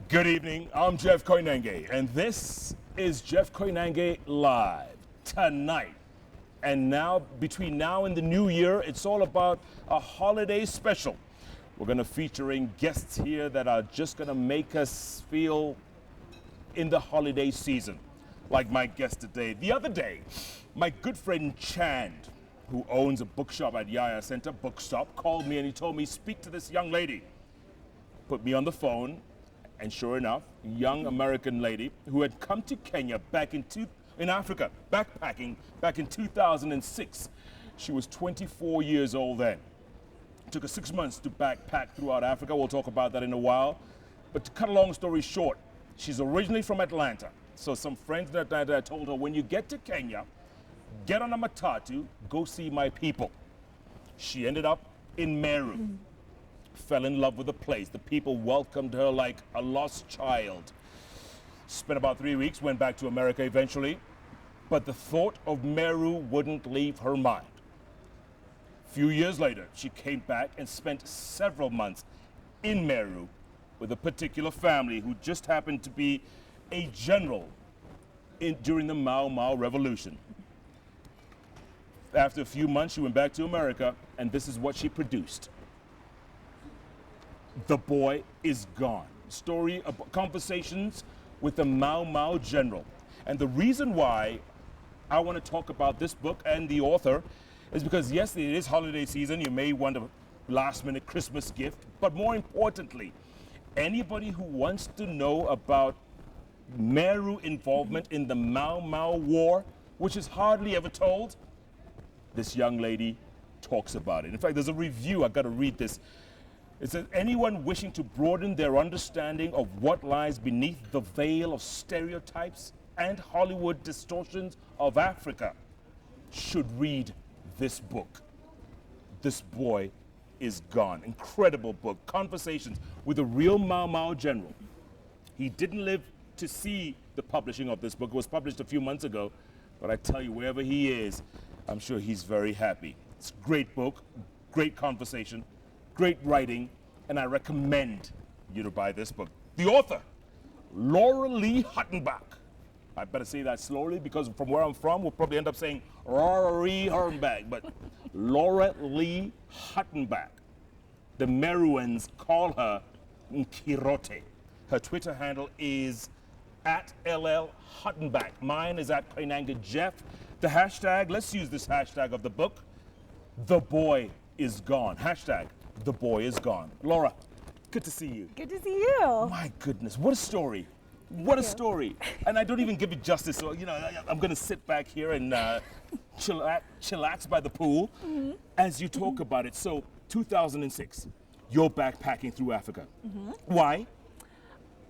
Good evening, I'm Jeff Koinange, and this is Jeff Koinange Live tonight. And now, between now and the new year, it's all about a holiday special. We're going to featuring guests here that are just going to make us feel in the holiday season, like my guest today. The other day, my good friend Chand, who owns a bookshop at Yaya Center Bookstop, called me and he told me, speak to this young lady. Put me on the phone. And sure enough, a young American lady who had come to Kenya in Africa, backpacking back in 2006. She was 24 years old then. It took her 6 months to backpack throughout Africa. We'll talk about that in a while. But to cut a long story short, she's originally from Atlanta. So some friends in Atlanta told her, when you get to Kenya, get on a matatu, go see my people. She ended up in Meru. Fell in love with the place. The people welcomed her like a lost child. Spent about 3 weeks, went back to America eventually, but the thought of Meru wouldn't leave her mind. A few years later, she came back and spent several months in Meru with a particular family who just happened to be a general during the Mau Mau Revolution. After a few months, she went back to America, and this is what she produced. The Boy Is Gone. Story of conversations with the Mau Mau general. And the reason why I want to talk about this book and the author is because, yes, it is holiday season. You may want a last-minute Christmas gift. But more importantly, anybody who wants to know about Meru involvement in the Mau Mau War, which is hardly ever told, this young lady talks about it. In fact, there's a review. I've got to read this. It says, anyone wishing to broaden their understanding of what lies beneath the veil of stereotypes and Hollywood distortions of Africa should read this book. This Boy Is Gone. Incredible book. Conversations with a real Mau Mau general. He didn't live to see the publishing of this book. It was published a few months ago. But I tell you, wherever he is, I'm sure he's very happy. It's a great book, great conversation. Great writing, and I recommend you to buy this book. The author, Laura Lee Huttenbach. I better say that slowly because from where I'm from, we'll probably end up saying Laura Lee Huttenbach, but Laura Lee Huttenbach. The Meruans call her Nkirote. Her Twitter handle is @LL Huttenbach. Mine is @Koinange Jeff. The hashtag, let's use this hashtag of the book, The Boy Is Gone. Hashtag, The Boy Is Gone. Laura, good to see you. Good to see you. My goodness, what a story. What a story. And I don't even give it justice. So, I'm going to sit back here and chillax by the pool as you talk about it. So, 2006, you're backpacking through Africa. Why?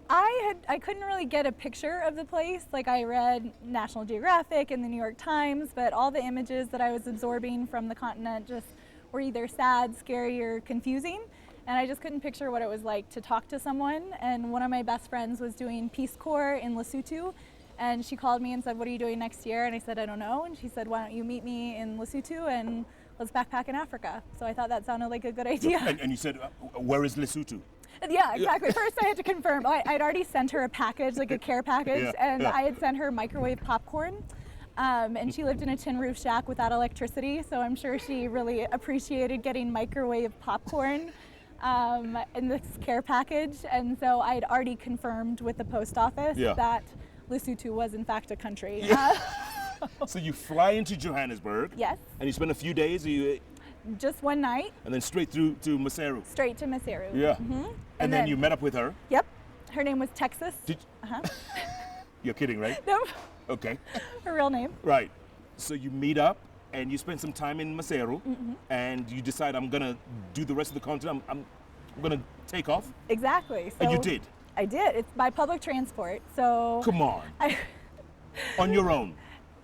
I couldn't really get a picture of the place. Like, I read National Geographic and the New York Times, but all the images that I was absorbing from the continent just were either sad, scary, or confusing. And I just couldn't picture what it was like to talk to someone. And one of my best friends was doing Peace Corps in Lesotho. And she called me and said, what are you doing next year? And I said, I don't know. And she said, why don't you meet me in Lesotho and let's backpack in Africa. So I thought that sounded like a good idea. And you said, where is Lesotho? Yeah, exactly. First I had to confirm. I'd already sent her a package, like a care package, I had sent her microwave popcorn. And she lived in a tin roof shack without electricity, so I'm sure she really appreciated getting microwave popcorn in this care package. And so I'd already confirmed with the post office that Lesotho was in fact a country. So you fly into Johannesburg. Yes. And you spend a few days? Just one night. And then straight through to Maseru. Straight to Maseru. Yeah. And then you met up with her? Yep. Her name was Texas. You're kidding, right? No. Okay. Her real name. Right. So you meet up and you spend some time in Maseru and you decide, I'm going to do the rest of the continent. I'm going to take off. Exactly. So and you did? I did. It's by public transport. So come on. On your own?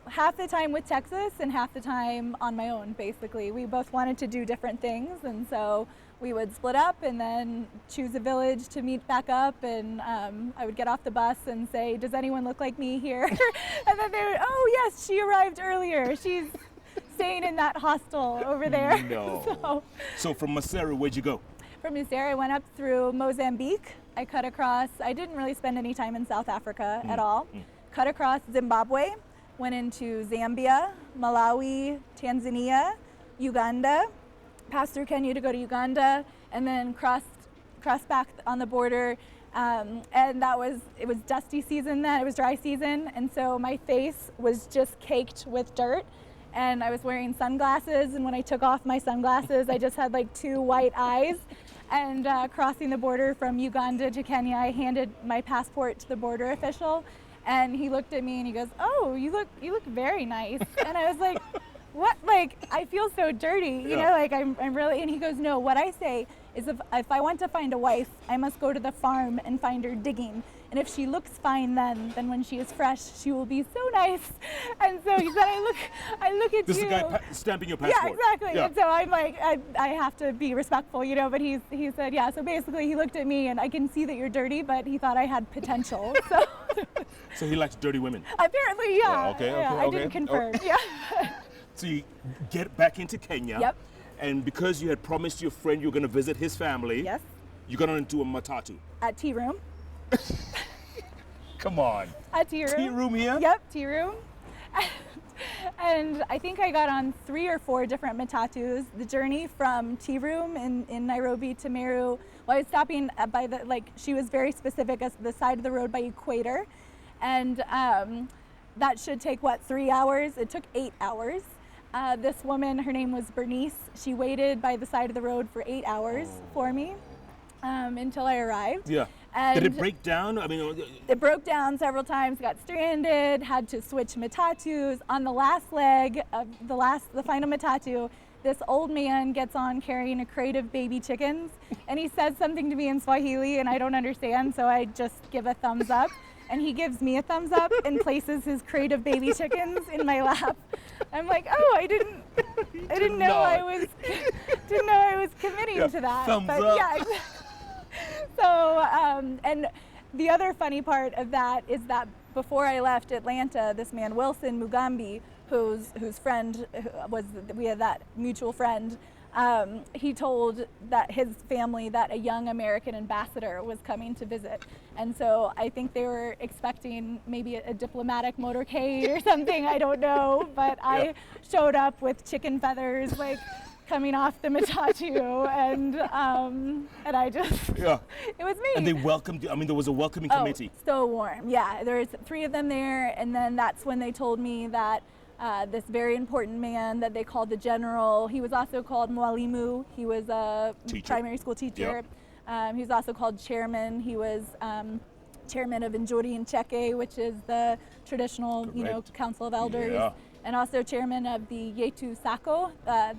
Half the time with Texas and half the time on my own, basically. We both wanted to do different things, and so we would split up and then choose a village to meet back up, and I would get off the bus and say, does anyone look like me here? And then they would, oh yes, she arrived earlier. She's staying in that hostel over there. No. So from Maseru, where'd you go? From Maseru, I went up through Mozambique, I cut across, I didn't really spend any time in South Africa at all. Cut across Zimbabwe, went into Zambia, Malawi, Tanzania, Uganda, passed through Kenya to go to Uganda, and then crossed back on the border. And it was dusty season then, it was dry season, and so my face was just caked with dirt, and I was wearing sunglasses, and when I took off my sunglasses, I just had like 2 white eyes. And crossing the border from Uganda to Kenya, I handed my passport to the border official, and he looked at me and he goes, "Oh, you look very nice." And I was like, "What? Like, I feel so dirty, you know, like I'm really," and he goes, "No, what I say is if I want to find a wife, I must go to the farm and find her digging. And if she looks fine then when she is fresh, she will be so nice." And so he said, I look at This you. is the guy stamping your passport. Yeah, exactly. Yeah. And so I'm like, I have to be respectful, you know, but he said, yeah, so basically he looked at me and I can see that you're dirty, but he thought I had potential. So So he likes dirty women. apparently, yeah. Oh, okay, Yeah, okay, I didn't okay. confirm, yeah. So you get back into Kenya. Yep. And because you had promised your friend you were going to visit his family, Yes, you got onto a matatu. at tea room. Come on. At tea room. Tea room here? Yep, tea room. And I think I got on 3 or 4 different matatus. The journey from tea room in Nairobi to Meru, well, I was stopping by she was very specific as the side of the road by Equator. And that should take, 3 hours? It took 8 hours. This woman, her name was Bernice, she waited by the side of the road for 8 hours for me until I arrived. Yeah. And did it break down? I mean, it broke down several times, got stranded, had to switch matatus. On the last leg of the final matatu, this old man gets on carrying a crate of baby chickens, and he says something to me in Swahili, and I don't understand, so I just give a thumbs up. And he gives me a thumbs up and places his crate of baby chickens in my lap. I'm like, oh, I didn't know I was committing to that. Thumbs but up. yeah. So, and the other funny part of that is that before I left Atlanta, this man Wilson Mugambi, whose friend we had that mutual friend. He told that his family that a young American ambassador was coming to visit. And so I think they were expecting maybe a diplomatic motorcade or something, I don't know. But I showed up with chicken feathers, like coming off the matatu, and I just, it was me. And they welcomed you. I mean, there was a welcoming committee. So warm, yeah. There's 3 of them there, and then that's when they told me that this very important man that they called the general, he was also called Mwalimu. He was a primary school teacher. He was also called chairman. He was chairman of Njuri Ncheke, which is the traditional, council of elders, and also chairman of the Yetu Sacco.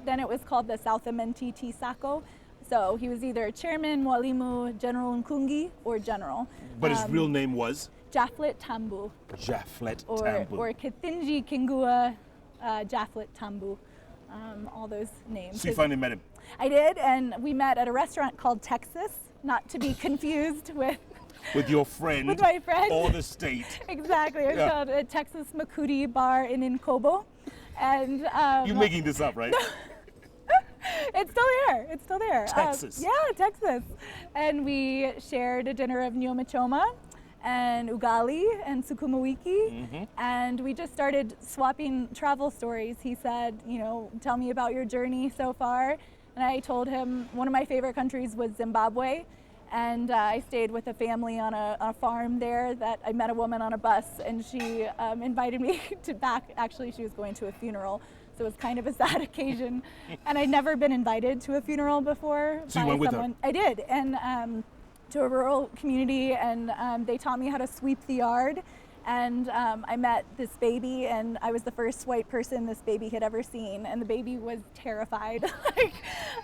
Then it was called the South Mentiti Sacco. So he was either chairman, Mwalimu, General Nkungi, or general. But his real name was? Jaflet Tambu. Jaflet Tambu. Or Kithinji Kingua Jaflet Tambu. All those names. So you finally met him? I did, and we met at a restaurant called Texas, not to be confused with your friend. With my friend. Or the state. Exactly. It's called a Texas Makudi bar in Nkobo. And you're making this up, right? It's still there. It's still there. Texas. Texas. And we shared a dinner of nyomachoma and ugali and sukuma wiki, and we just started swapping travel stories. He said, tell me about your journey so far. And I told him one of my favorite countries was Zimbabwe, and I stayed with a family on a farm there that I met a woman on a bus, and she invited me back. Actually, she was going to a funeral, so it was kind of a sad occasion. And I'd never been invited to a funeral before. So you went with her? I did, and to a rural community, and they taught me how to sweep the yard. And I met this baby, and I was the first white person this baby had ever seen, and the baby was terrified.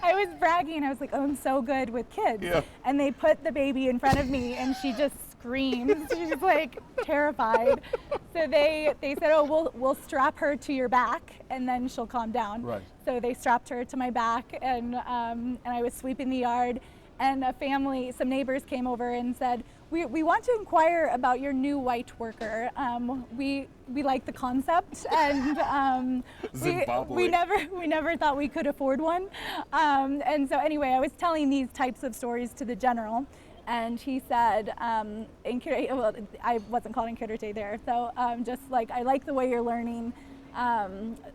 I was bragging. I was like, oh, I'm so good with kids. Yeah. And they put the baby in front of me, and she just screamed. She's like terrified. So they said, oh, we'll strap her to your back, and then she'll calm down. Right. So they strapped her to my back, and I was sweeping the yard. And some neighbors came over and said, we want to inquire about your new white worker. We like the concept, and we never thought we could afford one. And so anyway, I was telling these types of stories to the general, And he said, well, I wasn't called Inkurate there, so just like, I like the way you're learning.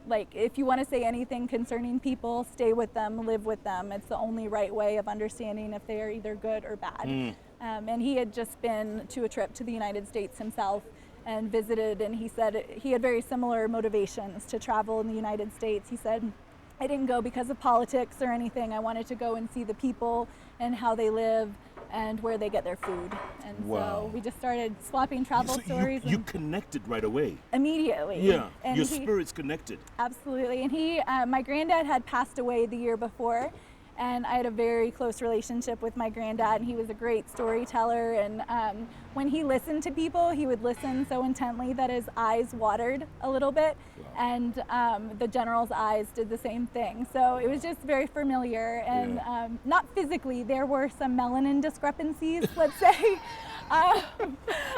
Like, if you want to say anything concerning people, stay with them, live with them. It's the only right way of understanding if they are either good or bad. And he had just been to a trip to the United States himself and visited, and he said he had very similar motivations to travel in the United States. He said, I didn't go because of politics or anything. I wanted to go and see the people and how they live and where they get their food. And so we just started swapping travel stories. You connected right away. Immediately. Yeah, and your spirit's connected. Absolutely. And my granddad had passed away the year before, and I had a very close relationship with my granddad, and he was a great storyteller. And when he listened to people, he would listen so intently that his eyes watered a little bit. And the general's eyes did the same thing. So it was just very familiar, and not physically. There were some melanin discrepancies, let's say,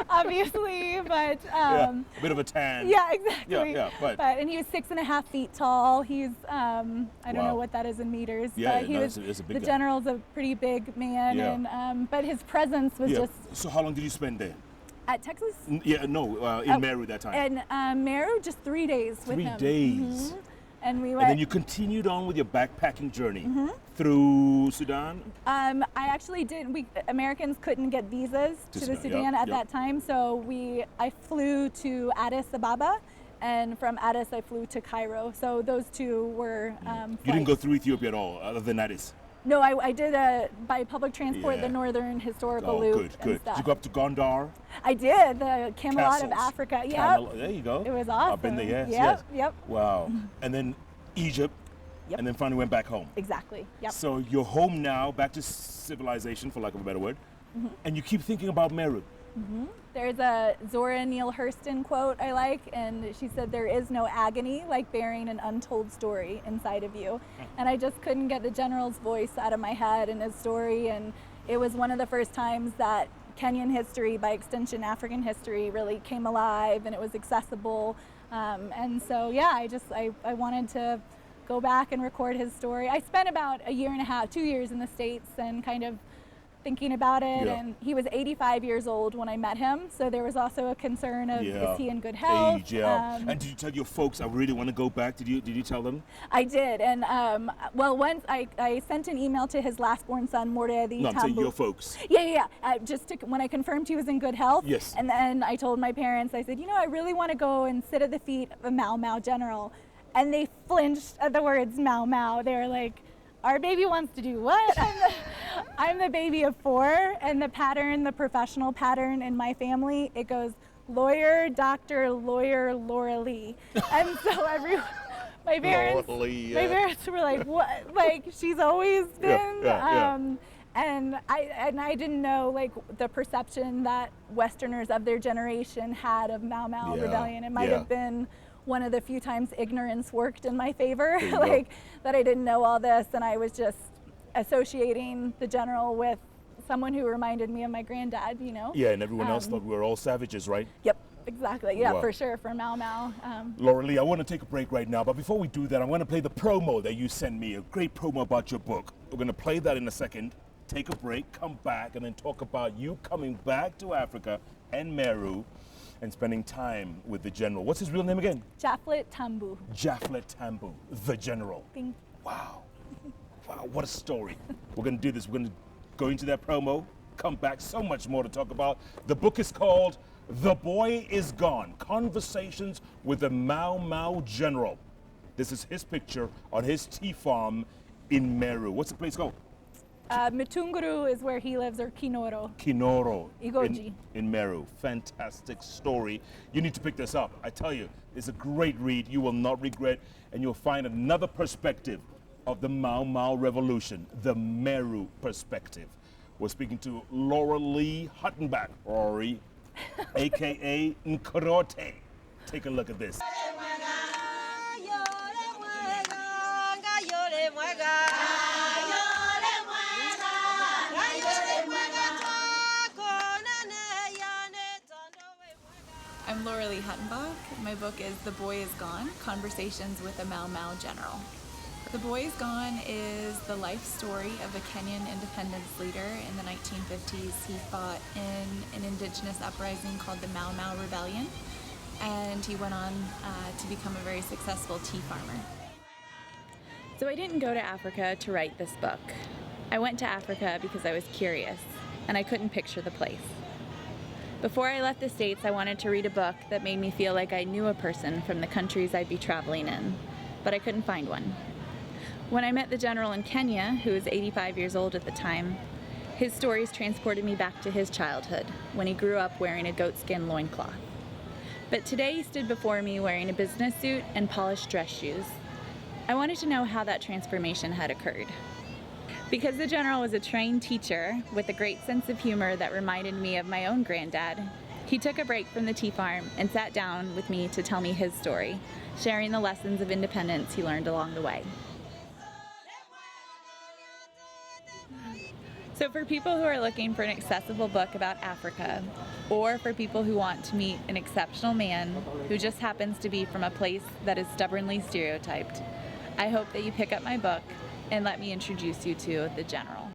obviously, but a bit of a tan. Yeah, exactly. But and he was 6.5 feet tall. He's I don't know what that is in meters. Yeah, but it's a big the guy. General's a pretty big man, and but his presence was just. So how long did you spend there? At Texas? In Meru that time. And Meru, just 3 days with him. 3 days. And we went. And then you continued on with your backpacking journey through Sudan? I actually did. Americans couldn't get visas to the Sudan at that time, so I flew to Addis Ababa, and from Addis I flew to Cairo. So those two were You didn't go through Ethiopia at all, other than Addis? No, I did by public transport the Northern Historical Loop. Good. Did you go up to Gondar? I did, the Camelot Castles. of Africa. There you go. It was awesome. I've been there, Yep. Wow. And then Egypt, and then finally went back home. Exactly, yep. So you're home now, back to civilization, for lack of a better word, and you keep thinking about Meru. There's a Zora Neale Hurston quote I like, and she said, there is no agony like bearing an untold story inside of you. And I just couldn't get the general's voice out of my head and his story, and it was one of the first times that Kenyan history, by extension African history, really came alive, and it was accessible. And so I wanted to go back and record his story. I spent about 1.5 years, 2 years in the States, and kind of thinking about it, and he was 85 years old when I met him, so there was also a concern of is he in good health? Age, and did you tell your folks, I really want to go back? Did you tell them? I did, and once I sent an email to his last born son, Moredi. No, I'm saying your folks. When I confirmed he was in good health. Yes. And then I told my parents, I said, I really want to go and sit at the feet of a Mau Mau general, and they flinched at the words Mau Mau. They were like, our baby wants to do what? I'm the baby of 4, and the professional pattern in my family, it goes lawyer, doctor, lawyer, Laura Lee. And so my parents were like, what? Like, she's always been. And I didn't know, like, the perception that Westerners of their generation had of Mau Mau rebellion. It might have been one of the few times ignorance worked in my favor, that I didn't know all this, and I was just associating the general with someone who reminded me of my granddad, Yeah, and everyone else thought we were all savages, right? Yep, exactly. Yeah, Wow. for sure, for Mau Mau. Laura Lee, I want to take a break right now, but before we do that, I'm going to play the promo that you sent me, a great promo about your book. We're going to play that in a second, take a break, come back, and then talk about you coming back to Africa and Meru and spending time with the general. What's his real name again? Japhet Tambu. Japhet Tambu, the general. Wow. Wow, what a story. We're going to do this. We're going to go into that promo, come back, so much more to talk about. The book is called The Boy Is Gone, Conversations with the Mau Mau General. This is his picture on his tea farm in Meru. What's the place called? Mitunguru is where he lives, or Kinoro. Kinoro. Igoji. In Meru. Fantastic story. You need to pick this up. I tell you, it's a great read. You will not regret, and you'll find another perspective of the Mau Mau Revolution, the Meru perspective. We're speaking to Laura Lee Huttenbach, Rory, aka Nkorote. Take a look at this. I'm Laura Lee Huttenbach. My book is The Boy Is Gone, Conversations with a Mau Mau General. The Boy Is Gone is the life story of a Kenyan independence leader in the 1950s. He fought in an indigenous uprising called the Mau Mau Rebellion, and he went on to become a very successful tea farmer. So I didn't go to Africa to write this book. I went to Africa because I was curious, and I couldn't picture the place. Before I left the States, I wanted to read a book that made me feel like I knew a person from the countries I'd be traveling in, but I couldn't find one. When I met the general in Kenya, who was 85 years old at the time, his stories transported me back to his childhood, when he grew up wearing a goatskin loincloth. But today he stood before me wearing a business suit and polished dress shoes. I wanted to know how that transformation had occurred. Because the general was a trained teacher with a great sense of humor that reminded me of my own granddad, he took a break from the tea farm and sat down with me to tell me his story, sharing the lessons of independence he learned along the way. So for people who are looking for an accessible book about Africa, or for people who want to meet an exceptional man who just happens to be from a place that is stubbornly stereotyped, I hope that you pick up my book and let me introduce you to the general.